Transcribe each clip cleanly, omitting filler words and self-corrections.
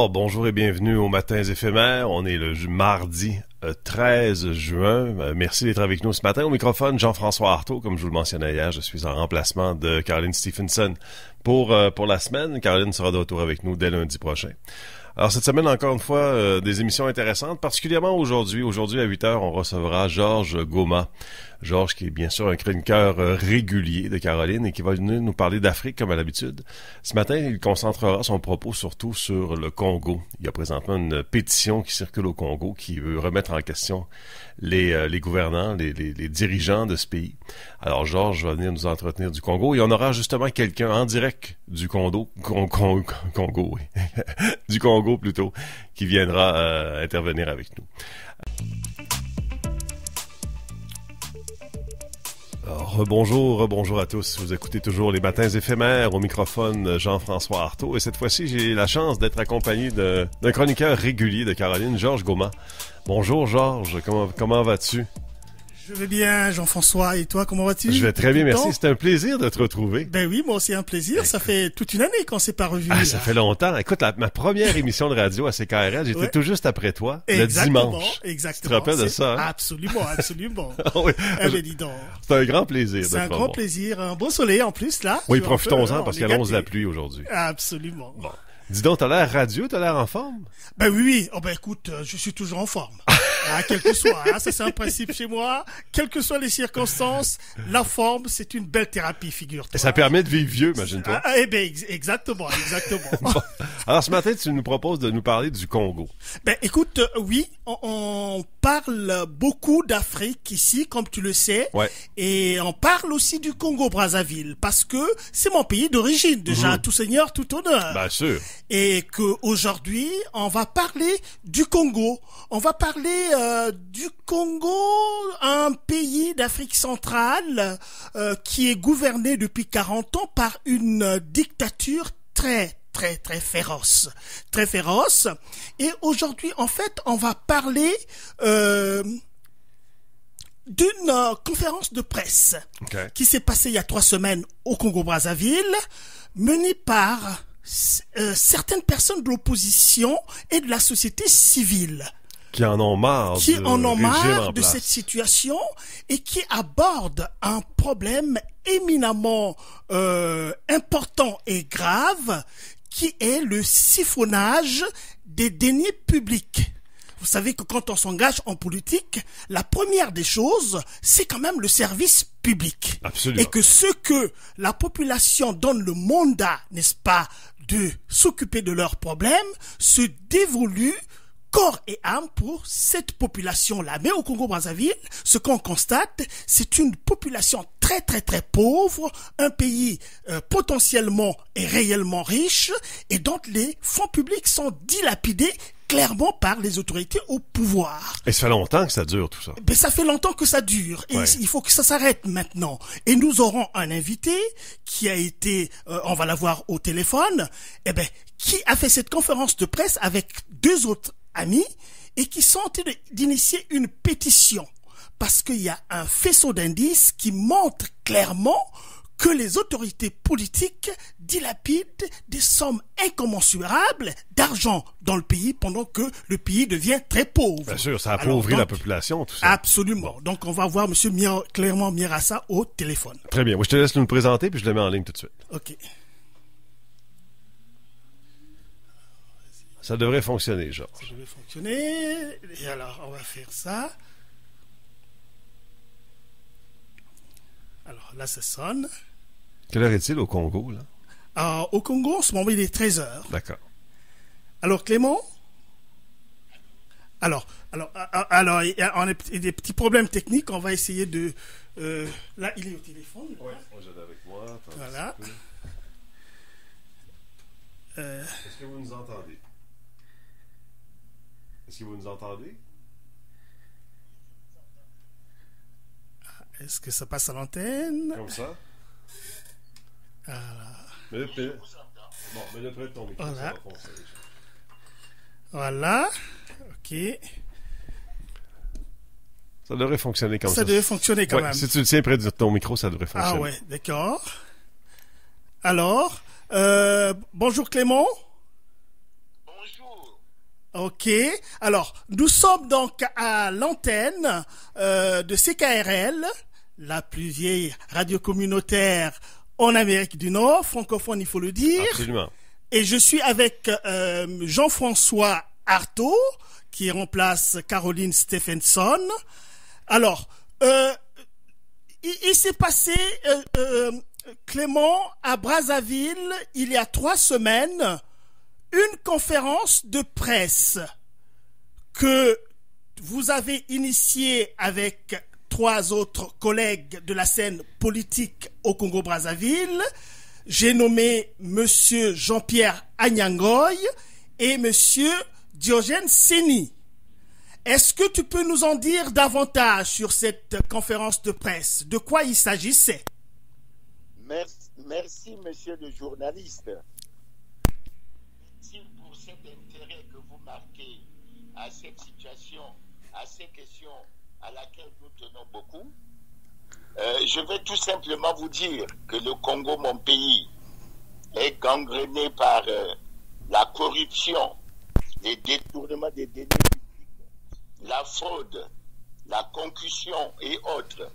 Bonjour et bienvenue aux Matins éphémères. On est le mardi 13 juin. Merci d'être avec nous ce matin. Au microphone, Jean-François Artaud. Comme je vous le mentionnais hier, je suis en remplacement de Caroline Stephenson pour la semaine. Caroline sera de retour avec nous dès lundi prochain. Alors cette semaine, encore une fois, des émissions intéressantes, particulièrement aujourd'hui. Aujourd'hui, à 8h, on recevra Georges Goma. Georges, qui est bien sûr un chroniqueur régulier de Caroline et qui va venir nous parler d'Afrique comme à l'habitude. Ce matin, il concentrera son propos surtout sur le Congo. Il y a présentement une pétition qui circule au Congo qui veut remettre en question les gouvernants, les dirigeants de ce pays. Alors Georges va venir nous entretenir du Congo et on aura justement quelqu'un en direct du Congo, oui. du Congo plutôt, qui viendra intervenir avec nous. Rebonjour à tous. Vous écoutez toujours les Matins éphémères au microphone Jean-François Artaud. Et cette fois-ci, j'ai la chance d'être accompagné d'un chroniqueur régulier de Caroline, Georges Goma. Bonjour Georges, comment vas-tu? Je vais bien, Jean-François. Et toi, comment vas-tu? Je vais très bien, merci. C'est un plaisir de te retrouver. Ben oui, moi aussi un plaisir. Ça fait toute une année qu'on s'est pas revus. Ah, ça fait longtemps. Écoute, ma première émission de radio à CKRL, j'étais tout juste après toi, exactement, le dimanche. Exactement. Tu te rappelles de ça? Hein? Absolument. Oui. Ben dis donc. C'est un grand plaisir. C'est un grand plaisir. Un beau soleil en plus, là. Oui, profitons-en parce qu'il annonce la pluie aujourd'hui. Absolument. Bon. Dis donc, t'as l'air radieux, t'as l'air en forme? Ben oui. Oh ben écoute, je suis toujours en forme. Quel que soit, ça c'est un principe chez moi. Quelles que soient les circonstances, la forme, c'est une belle thérapie, figure-toi. Et ça permet de vivre vieux, imagine-toi. Eh ben exactement. Bon. Alors ce matin, tu nous proposes de nous parler du Congo. Ben écoute, oui, on parle beaucoup d'Afrique ici, comme tu le sais. Ouais. Et on parle aussi du Congo-Brazzaville, parce que c'est mon pays d'origine, déjà, tout seigneur, tout honneur. Bien sûr. Et que aujourd'hui, on va parler du Congo. On va parler du Congo, un pays d'Afrique centrale qui est gouverné depuis 40 ans par une dictature très féroce. Très féroce. Et aujourd'hui, en fait, on va parler d'une conférence de presse qui s'est passée il y a 3 semaines au Congo-Brazzaville, menée par certaines personnes de l'opposition et de la société civile. Qui en ont marre de cette situation et qui abordent un problème éminemment important et grave qui est le siphonnage des deniers publics. Vous savez que quand on s'engage en politique, la première des choses, c'est quand même le service public. Absolument. Et que ce que la population donne le mandat, n'est-ce pas, de s'occuper de leurs problèmes, se dévolue corps et âme pour cette population-là. Mais au Congo-Brazzaville, ce qu'on constate, c'est une population très pauvre, un pays potentiellement et réellement riche, et dont les fonds publics sont dilapidés clairement par les autorités au pouvoir. Et ça fait longtemps que ça dure tout ça. Ben, ça fait longtemps que ça dure et il faut que ça s'arrête maintenant. Et nous aurons un invité qui a été, on va l'avoir au téléphone, qui a fait cette conférence de presse avec 2 autres amis et qui sont en train d'initier une pétition parce qu'il y a un faisceau d'indices qui montre clairement que les autorités politiques dilapident des sommes incommensurables d'argent dans le pays pendant que le pays devient très pauvre. Bien sûr, ça appauvrit la population, tout ça. Absolument. Bon. Donc, on va voir M. Clément Mirassa au téléphone. Très bien. Moi, je te laisse nous le présenter puis je le mets en ligne tout de suite. OK. Ça devrait fonctionner, Georges. Ça devrait fonctionner. Et alors, on va faire ça. Alors, là, ça sonne. Quelle heure est-il au Congo, là? Au Congo, en ce moment, il est 13h. D'accord. Alors, Clément? Alors, on a des petits problèmes techniques. On va essayer de... là, il est au téléphone. Oui, moi, j'ai avec moi. Voilà. Est-ce que vous nous entendez? Est-ce que vous nous entendez? Est-ce que ça passe à l'antenne? Comme ça. Voilà. Mets-le près de ton micro. Voilà. Ça va fonctionner. Voilà. OK. Ça devrait fonctionner comme ça. Ça devrait fonctionner quand Ouais, même. si tu le tiens près de ton micro, ça devrait fonctionner. Ah ouais, d'accord. Alors, bonjour Clément. Bonjour. OK. Alors, nous sommes donc à l'antenne de CKRL, la plus vieille radio communautaire en Amérique du Nord, francophone, il faut le dire. Absolument. Et je suis avec Jean-François Artaud, qui remplace Caroline Stephenson. Alors, il s'est passé, Clément, à Brazzaville, il y a 3 semaines, une conférence de presse que vous avez initiée avec 3 autres collègues de la scène politique au Congo-Brazzaville. J'ai nommé Monsieur Jean-Pierre Anyangoy et Monsieur Diogène Seni. Est-ce que tu peux nous en dire davantage sur cette conférence de presse? De quoi il s'agissait? Merci, monsieur le journaliste. Merci pour cet intérêt que vous marquez à cette situation, à ces questions à laquelle nous tenons beaucoup. Je vais tout simplement vous dire que le Congo, mon pays, est gangréné par la corruption, les détournements des deniers publics, la fraude, la concussion et autres.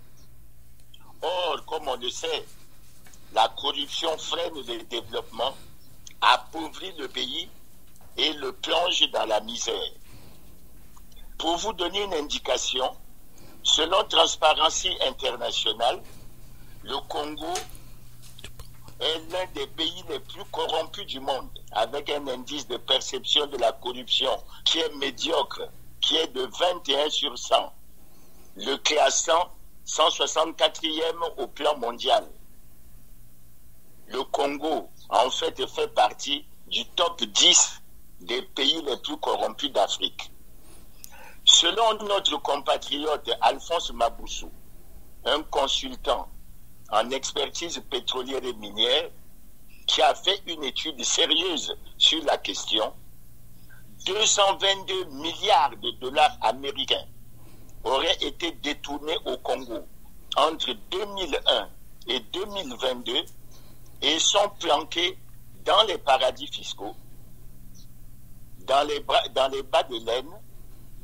Or, comme on le sait, la corruption freine le développement, appauvrit le pays et le plonge dans la misère. Pour vous donner une indication, selon Transparency International, le Congo est l'un des pays les plus corrompus du monde, avec un indice de perception de la corruption qui est médiocre, qui est de 21 sur 100, le classant 164e au plan mondial. Le Congo, en fait, fait partie du top 10 des pays les plus corrompus d'Afrique. Selon notre compatriote Alphonse Maboussou, un consultant en expertise pétrolière et minière, qui a fait une étude sérieuse sur la question, 222 milliards de dollars américains auraient été détournés au Congo entre 2001 et 2022 et sont planqués dans les paradis fiscaux, dans les bas de laine,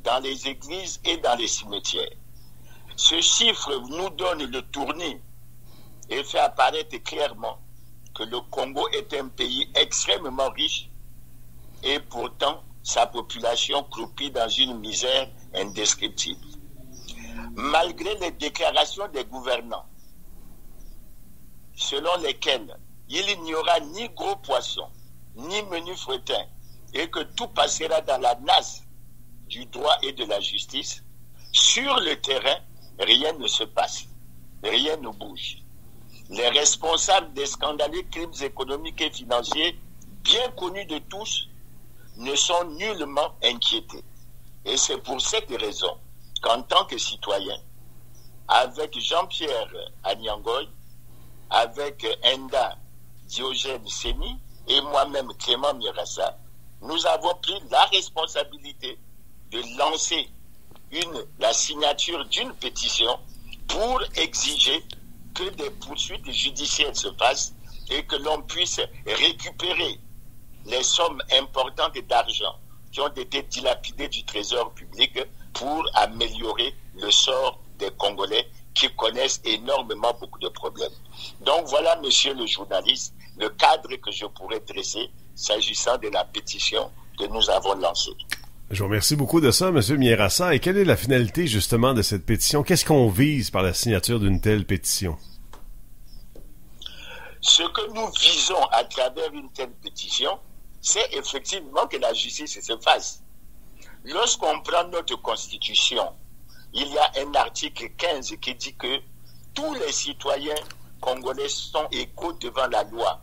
dans les églises et dans les cimetières. Ce chiffre nous donne le tournis et fait apparaître clairement que le Congo est un pays extrêmement riche et pourtant sa population croupit dans une misère indescriptible. Malgré les déclarations des gouvernants, selon lesquelles il n'y aura ni gros poissons, ni menu fretin, et que tout passera dans la nasse du droit et de la justice, sur le terrain, rien ne se passe, rien ne bouge. Les responsables des scandaleux crimes économiques et financiers, bien connus de tous, ne sont nullement inquiétés. Et c'est pour cette raison qu'en tant que citoyen, avec Jean-Pierre Anyangoy, avec Enda Diogène Seni et moi-même Clément Mirassa, nous avons pris la responsabilité de lancer la signature d'une pétition pour exiger que des poursuites judiciaires se fassent et que l'on puisse récupérer les sommes importantes d'argent qui ont été dilapidées du trésor public pour améliorer le sort des Congolais qui connaissent énormément beaucoup de problèmes. Donc voilà, monsieur le journaliste, le cadre que je pourrais dresser s'agissant de la pétition que nous avons lancée. Je vous remercie beaucoup de ça, M. Mierassa. Et quelle est la finalité, justement, de cette pétition? Qu'est-ce qu'on vise par la signature d'une telle pétition? Ce que nous visons à travers une telle pétition, c'est effectivement que la justice se fasse. Lorsqu'on prend notre Constitution, il y a un article 15 qui dit que tous les citoyens congolais sont égaux devant la loi.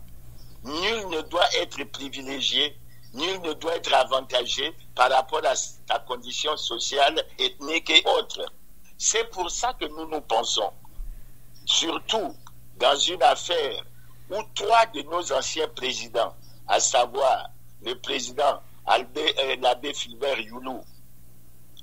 Nul ne doit être privilégié, nul ne doit être avantagé par rapport à sa condition sociale, ethnique et autres. C'est pour ça que nous pensons surtout dans une affaire où 3 de nos anciens présidents, à savoir le président l'abbé Philbert Youlou,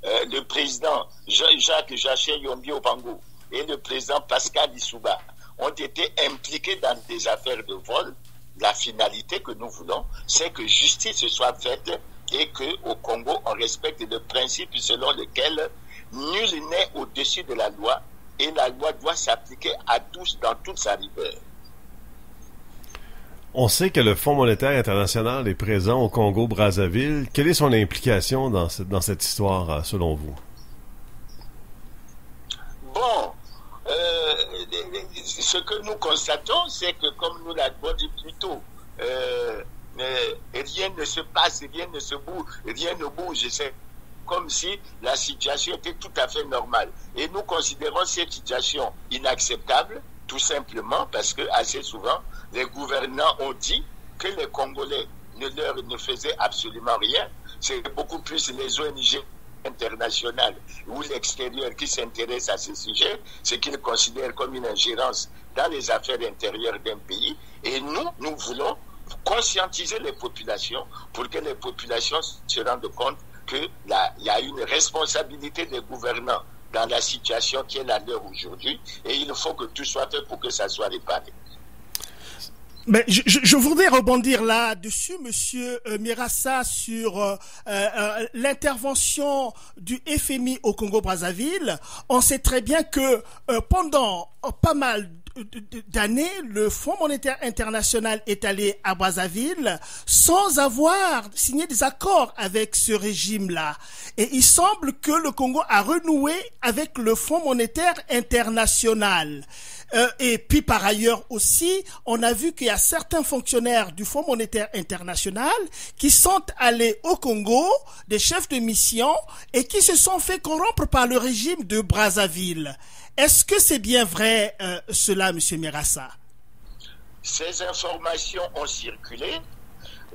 le président Jacques Jaché Yombi Obango et le président Pascal Issouba, ont été impliqués dans des affaires de vol. La finalité que nous voulons, c'est que justice soit faite et qu'au Congo, on respecte le principe selon lequel nul n'est au-dessus de la loi et la loi doit s'appliquer à tous dans toute sa rigueur. On sait que le Fonds monétaire international est présent au Congo-Brazzaville. Quelle est son implication dans cette histoire, selon vous? Bon, ce que nous constatons, c'est que, comme nous l'avons dit plus tôt, rien ne se passe, rien ne bouge. C'est comme si la situation était tout à fait normale. Et nous considérons cette situation inacceptable, tout simplement parce que assez souvent, les gouvernants ont dit que les Congolais ne faisaient absolument rien. C'est beaucoup plus les ONG internationales ou l'extérieur qui s'intéressent à ce sujet, ce qu'ils considèrent comme une ingérence dans les affaires intérieures d'un pays. Et nous voulons conscientiser les populations pour que les populations se rendent compte qu'il y a une responsabilité des gouvernants dans la situation qui est la leur aujourd'hui, et il faut que tout soit fait pour que ça soit réparé. Mais je voudrais rebondir là-dessus, Monsieur Mirassa, sur l'intervention du FMI au Congo-Brazzaville. On sait très bien que pendant pas mal d'années, le Fonds monétaire international est allé à Brazzaville sans avoir signé des accords avec ce régime-là. Et il semble que le Congo a renoué avec le Fonds monétaire international. Et puis par ailleurs aussi, on a vu qu'il y a certains fonctionnaires du Fonds monétaire international qui sont allés au Congo, des chefs de mission, et qui se sont fait corrompre par le régime de Brazzaville. Est-ce que c'est bien vrai cela, M. Mirassa? Ces informations ont circulé.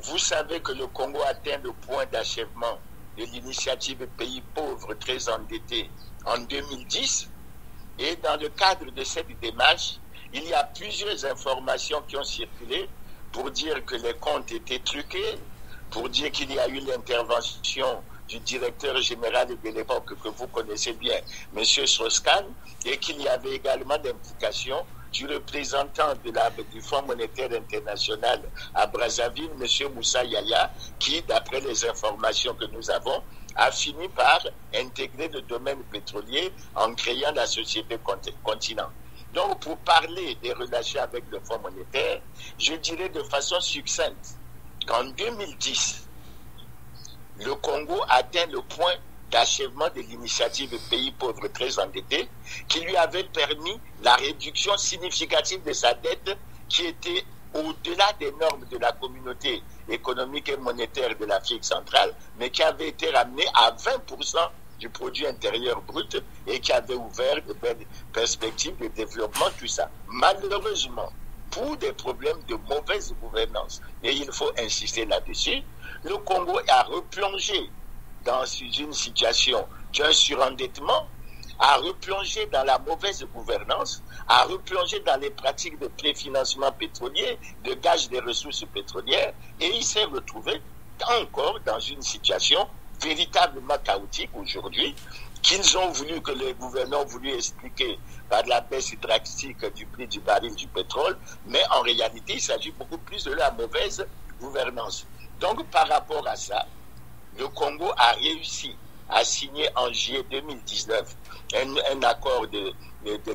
Vous savez que le Congo atteint le point d'achèvement de l'initiative Pays pauvres très endettés en 2010. Et dans le cadre de cette démarche, il y a plusieurs informations qui ont circulé pour dire que les comptes étaient truqués, pour dire qu'il y a eu l'intervention du directeur général de l'époque que vous connaissez bien, M. Strauss-Kahn, et qu'il y avait également l'implication du représentant du Fonds monétaire international à Brazzaville, M. Moussa Yaya, qui, d'après les informations que nous avons, a fini par intégrer le domaine pétrolier en créant la société Continent. Donc, pour parler des relations avec le Fonds monétaire, je dirais de façon succincte qu'en 2010, le Congo atteint le point d'achèvement de l'initiative Pays pauvres très endettés, qui lui avait permis la réduction significative de sa dette qui était au-delà des normes de la communauté économique et monétaire de l'Afrique centrale, mais qui avait été ramené à 20% du produit intérieur brut et qui avait ouvert de belles perspectives de développement, tout ça. Malheureusement, pour des problèmes de mauvaise gouvernance, et il faut insister là-dessus, le Congo a replongé dans une situation d'un surendettement, a replongé dans la mauvaise gouvernance, a replongé dans les pratiques de préfinancement pétrolier, de gage des ressources pétrolières, et il s'est retrouvé encore dans une situation véritablement chaotique aujourd'hui, qu'ils ont voulu, que les gouvernants ont voulu expliquer par la baisse drastique du prix du baril du pétrole, mais en réalité, il s'agit beaucoup plus de la mauvaise gouvernance. Donc, par rapport à ça, le Congo a réussi à signer en juillet 2019 un accord de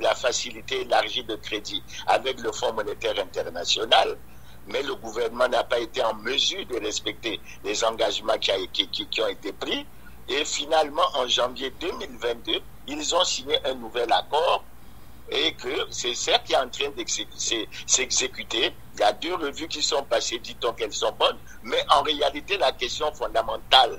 la facilité élargie de crédit avec le Fonds monétaire international, mais le gouvernement n'a pas été en mesure de respecter les engagements qui ont été pris. Et finalement, en janvier 2022, ils ont signé un nouvel accord et que c'est ça qui est en train de s'exécuter. Il y a 2 revues qui sont passées, dit-on qu'elles sont bonnes, mais en réalité, la question fondamentale,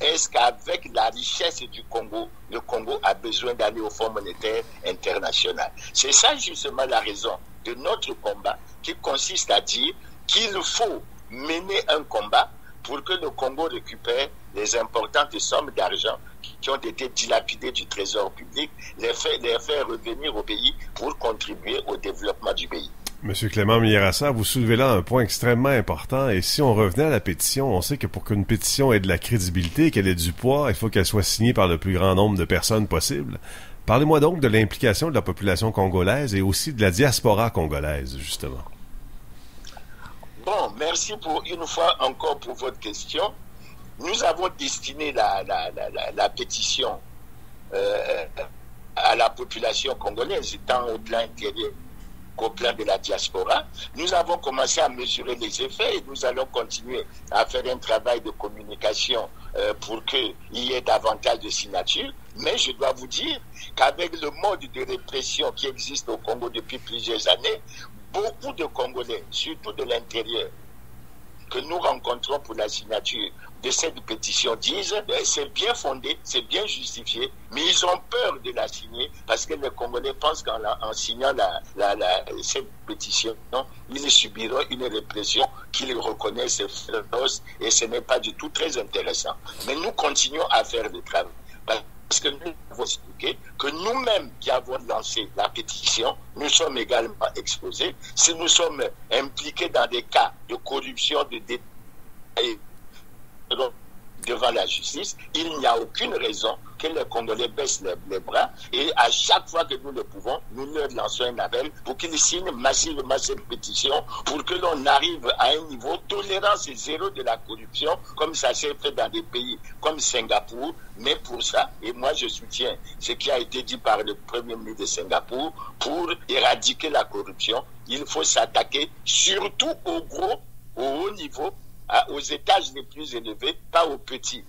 est-ce qu'avec la richesse du Congo, le Congo a besoin d'aller au Fonds monétaire international? C'est ça justement la raison de notre combat, qui consiste à dire qu'il faut mener un combat pour que le Congo récupère les importantes sommes d'argent qui ont été dilapidées du trésor public, les faire revenir au pays pour contribuer au développement du pays. Monsieur Clément Mierassa, vous soulevez là un point extrêmement important, et si on revenait à la pétition, on sait que pour qu'une pétition ait de la crédibilité, qu'elle ait du poids, il faut qu'elle soit signée par le plus grand nombre de personnes possible. Parlez-moi donc de l'implication de la population congolaise et aussi de la diaspora congolaise, justement. Bon, merci pour une fois encore pour votre question. Nous avons destiné la pétition à la population congolaise, tant au plan intérieur qu'au plan de la diaspora. Nous avons commencé à mesurer les effets et nous allons continuer à faire un travail de communication pour qu'il y ait davantage de signatures. Mais je dois vous dire qu'avec le mode de répression qui existe au Congo depuis plusieurs années, beaucoup de Congolais, surtout de l'intérieur, que nous rencontrons pour la signature de cette pétition disent c'est bien fondé, c'est bien justifié, mais ils ont peur de la signer parce que les Congolais pensent qu'en signant cette pétition, ils subiront une répression qu'ils reconnaissent féroce et ce n'est pas du tout très intéressant. Mais nous continuons à faire le travail. Parce que nous avons expliqué que nous-mêmes qui avons lancé la pétition, nous sommes également exposés. Si nous sommes impliqués dans des cas de corruption, de détail devant la justice, il n'y a aucune raison que les Congolais baissent les bras et à chaque fois que nous le pouvons, nous leur lançons un appel pour qu'ils signent massivement cette pétition pour que l'on arrive à un niveau tolérance zéro de la corruption comme ça s'est fait dans des pays comme Singapour. Mais pour ça, et moi je soutiens ce qui a été dit par le Premier ministre de Singapour, pour éradiquer la corruption, il faut s'attaquer surtout au haut niveau, aux étages les plus élevés, pas aux petits.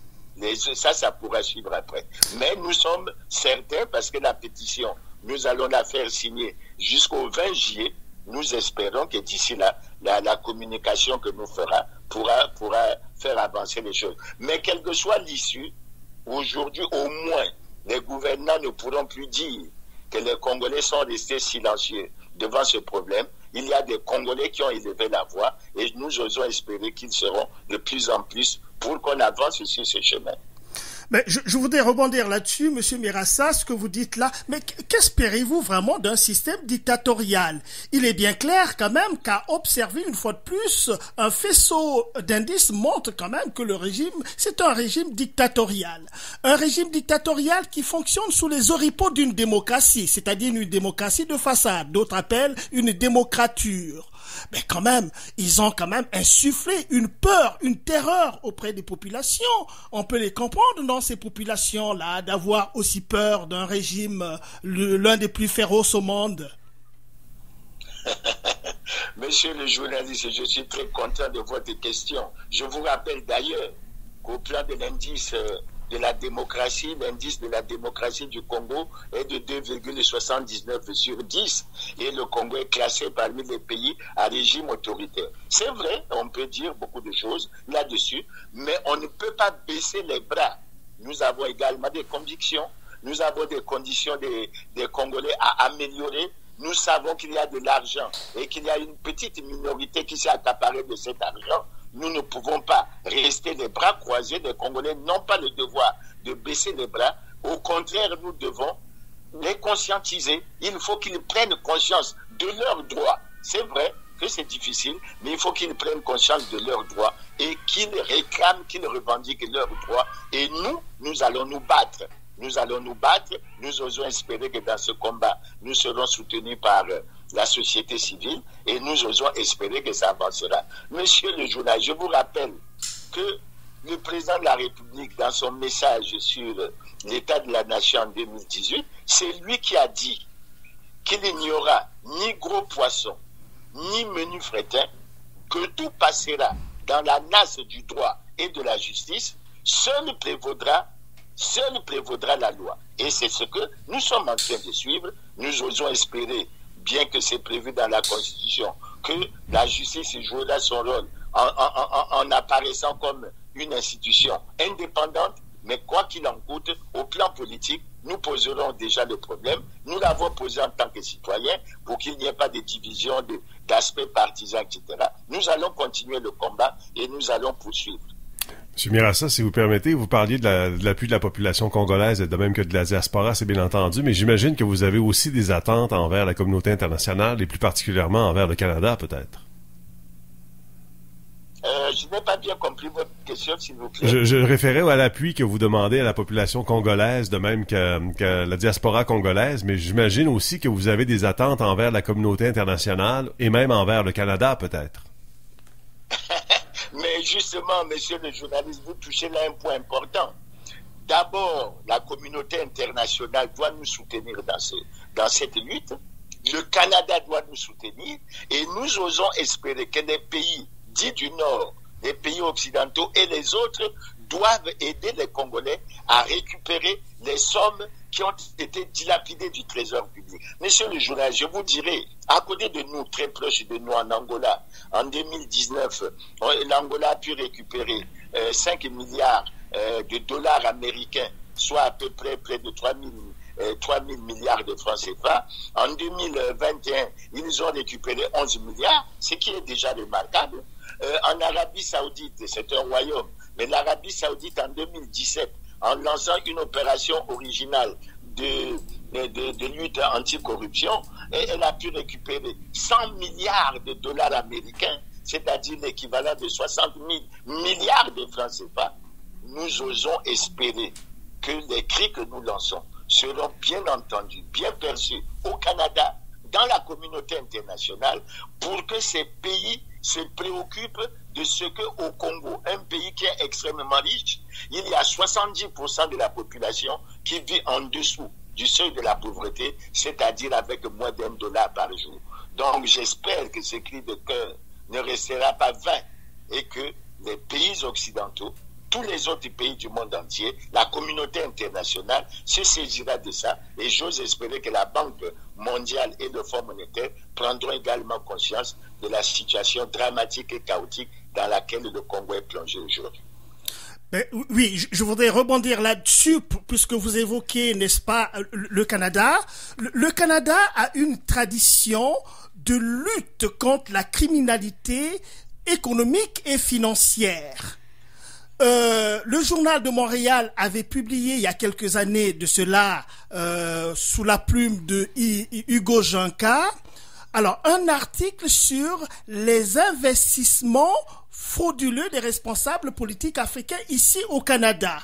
Ça pourra suivre après. Mais nous sommes certains, parce que la pétition, nous allons la faire signer jusqu'au 20 juillet. Nous espérons que d'ici là, la communication que nous ferons pourra faire avancer les choses. Mais quelle que soit l'issue, aujourd'hui au moins, les gouvernants ne pourront plus dire que les Congolais sont restés silencieux devant ce problème. Il y a des Congolais qui ont élevé la voix et nous osons espérer qu'ils seront de plus en plus pour qu'on avance sur ce chemin. Mais je voudrais rebondir là-dessus, Monsieur Mierassa, ce que vous dites là. Mais qu'espérez-vous vraiment d'un système dictatorial? Il est bien clair quand même qu'à observer une fois de plus, un faisceau d'indices montre quand même que le régime, c'est un régime dictatorial. Un régime dictatorial qui fonctionne sous les oripeaux d'une démocratie, c'est-à-dire une démocratie de façade. D'autres appellent une démocrature. Mais quand même, ils ont quand même insufflé une peur, une terreur auprès des populations. On peut les comprendre dans ces populations-là, d'avoir aussi peur d'un régime, l'un des plus féroces au monde. Monsieur le journaliste, je suis très content de votre question. Je vous rappelle d'ailleurs qu'au plan de l'indice de la démocratie, l'indice de la démocratie du Congo est de 2,79 sur 10 et le Congo est classé parmi les pays à régime autoritaire. C'est vrai, on peut dire beaucoup de choses là-dessus, mais on ne peut pas baisser les bras. Nous avons également des convictions, nous avons des conditions des Congolais à améliorer. Nous savons qu'il y a de l'argent et qu'il y a une petite minorité qui s'est accaparée de cet argent. Nous ne pouvons pas rester les bras croisés. Les Congolais n'ont pas le devoir de baisser les bras. Au contraire, nous devons les conscientiser. Il faut qu'ils prennent conscience de leurs droits. C'est vrai que c'est difficile, mais il faut qu'ils prennent conscience de leurs droits et qu'ils réclament, qu'ils revendiquent leurs droits. Et nous allons nous battre. Nous allons nous battre. Nous osons espérer que dans ce combat, nous serons soutenus par la société civile et nous osons espérer que ça avancera. Monsieur le journaliste, je vous rappelle que le président de la République, dans son message sur l'état de la nation en 2018, c'est lui qui a dit qu'il n'y aura ni gros poissons, ni menu fretin, que tout passera dans la nasse du droit et de la justice, seul prévaudra la loi. Et c'est ce que nous sommes en train de suivre. Nous osons espérer, bien que c'est prévu dans la Constitution, que la justice jouera son rôle en apparaissant comme une institution indépendante, mais quoi qu'il en coûte, au plan politique, nous poserons déjà le problème. Nous l'avons posé en tant que citoyens pour qu'il n'y ait pas de division d'aspects partisans, etc. Nous allons continuer le combat et nous allons poursuivre. Monsieur Mirassa, si vous permettez, vous parliez de l'appui de la population congolaise et de même que de la diaspora, c'est bien entendu, mais j'imagine que vous avez aussi des attentes envers la communauté internationale et plus particulièrement envers le Canada, peut-être. Je n'ai pas bien compris votre question, s'il vous plaît. Je référais à l'appui que vous demandez à la population congolaise, de même que la diaspora congolaise, mais j'imagine aussi que vous avez des attentes envers la communauté internationale et même envers le Canada, peut-être. Mais justement, monsieur le journaliste, vous touchez là un point important. D'abord, la communauté internationale doit nous soutenir dans cette lutte. Le Canada doit nous soutenir et nous osons espérer que les pays dits du Nord, les pays occidentaux et les autres doivent aider les Congolais à récupérer les sommes qui ont été dilapidées du trésor public. Monsieur le journaliste, je vous dirai, à côté de nous, très proche de nous en Angola, en 2019, l'Angola a pu récupérer 5 milliards de dollars américains, soit à peu près de 3 000 milliards de francs CFA. En 2021, ils ont récupéré 11 milliards, ce qui est déjà remarquable. En Arabie Saoudite, c'est un royaume, mais l'Arabie Saoudite en 2017, en lançant une opération originale de lutte anticorruption, elle a pu récupérer 100 milliards de dollars américains, c'est-à-dire l'équivalent de 60 000 milliards de francs CFA. Nous osons espérer que les cris que nous lançons seront bien entendus, bien perçus au Canada, dans la communauté internationale, pour que ces pays se préoccupent de ce qu'au Congo, un pays qui est extrêmement riche, il y a 70% de la population qui vit en dessous du seuil de la pauvreté, c'est-à-dire avec moins d'$1 par jour. Donc j'espère que ce cri de cœur ne restera pas vain et que les pays occidentaux, tous les autres pays du monde entier, la communauté internationale se saisira de ça et j'ose espérer que la Banque mondiale et le Fonds monétaire prendront également conscience de la situation dramatique et chaotique dans laquelle le Congo est plongé aujourd'hui. Oui, je voudrais rebondir là-dessus, puisque vous évoquez, n'est-ce pas, le Canada. Le Canada a une tradition de lutte contre la criminalité économique et financière. Le journal de Montréal avait publié il y a quelques années de cela, sous la plume de Hugo Janka, alors un article sur les investissements frauduleux des responsables politiques africains ici au Canada.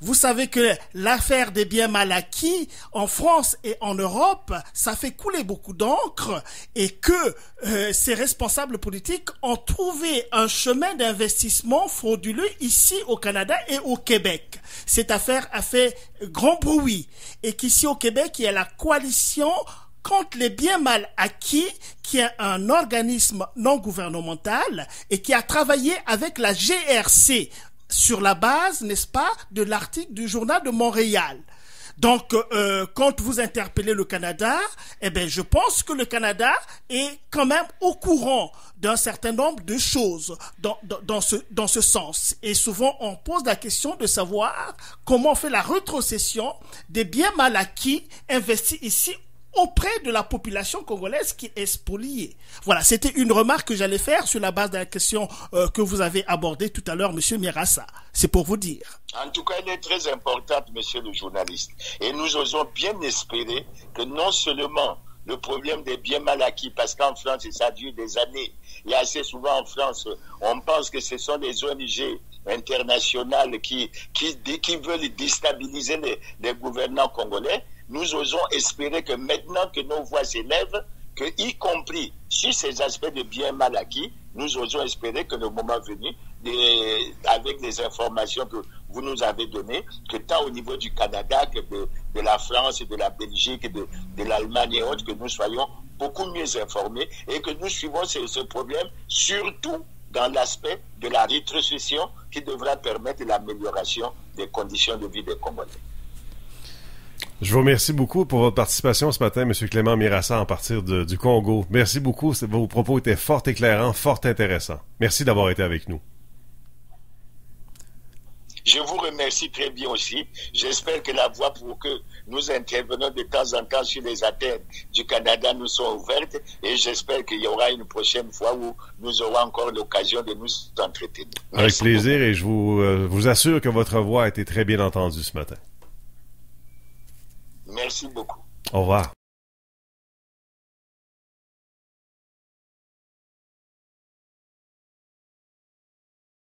Vous savez que l'affaire des biens mal acquis en France et en Europe, ça fait couler beaucoup d'encre et que ces responsables politiques ont trouvé un chemin d'investissement frauduleux ici au Canada et au Québec. Cette affaire a fait grand bruit et qu'ici au Québec, il y a la coalition contre les biens mal acquis, qui est un organisme non gouvernemental et qui a travaillé avec la GRC sur la base, n'est-ce pas, de l'article du journal de Montréal. Donc, quand vous interpellez le Canada, eh bien, je pense que le Canada est quand même au courant d'un certain nombre de choses dans ce sens. Et souvent, on pose la question de savoir comment on fait la rétrocession des biens mal acquis investis ici auprès de la population congolaise qui est spoliée. Voilà, c'était une remarque que j'allais faire sur la base de la question que vous avez abordée tout à l'heure, Monsieur Mirassa. C'est pour vous dire. En tout cas, elle est très importante, monsieur le journaliste. Et nous osons bien espérer que non seulement le problème des biens mal acquis, parce qu'en France, ça dure des années. Et assez souvent en France, on pense que ce sont les ONG internationales qui veulent déstabiliser les gouvernants congolais. Nous osons espérer que maintenant que nos voix s'élèvent, que y compris sur ces aspects de biens mal acquis, nous osons espérer que le moment venu, avec les informations que vous nous avez données, que tant au niveau du Canada que de la France, de la Belgique, de l'Allemagne et autres, que nous soyons beaucoup mieux informés et que nous suivons ce problème, surtout dans l'aspect de la rétrocession qui devra permettre l'amélioration des conditions de vie des Congolais. Je vous remercie beaucoup pour votre participation ce matin, M. Clément Mirassa, en partir du Congo. Merci beaucoup. Vos propos étaient fort éclairants, fort intéressants. Merci d'avoir été avec nous. Je vous remercie très bien aussi. J'espère que la voie pour que nous intervenons de temps en temps sur les antennes du Canada nous sont ouvertes et j'espère qu'il y aura une prochaine fois où nous aurons encore l'occasion de nous entretenir. Avec plaisir beaucoup. Et je vous assure que votre voix a été très bien entendue ce matin. Merci beaucoup. Au revoir.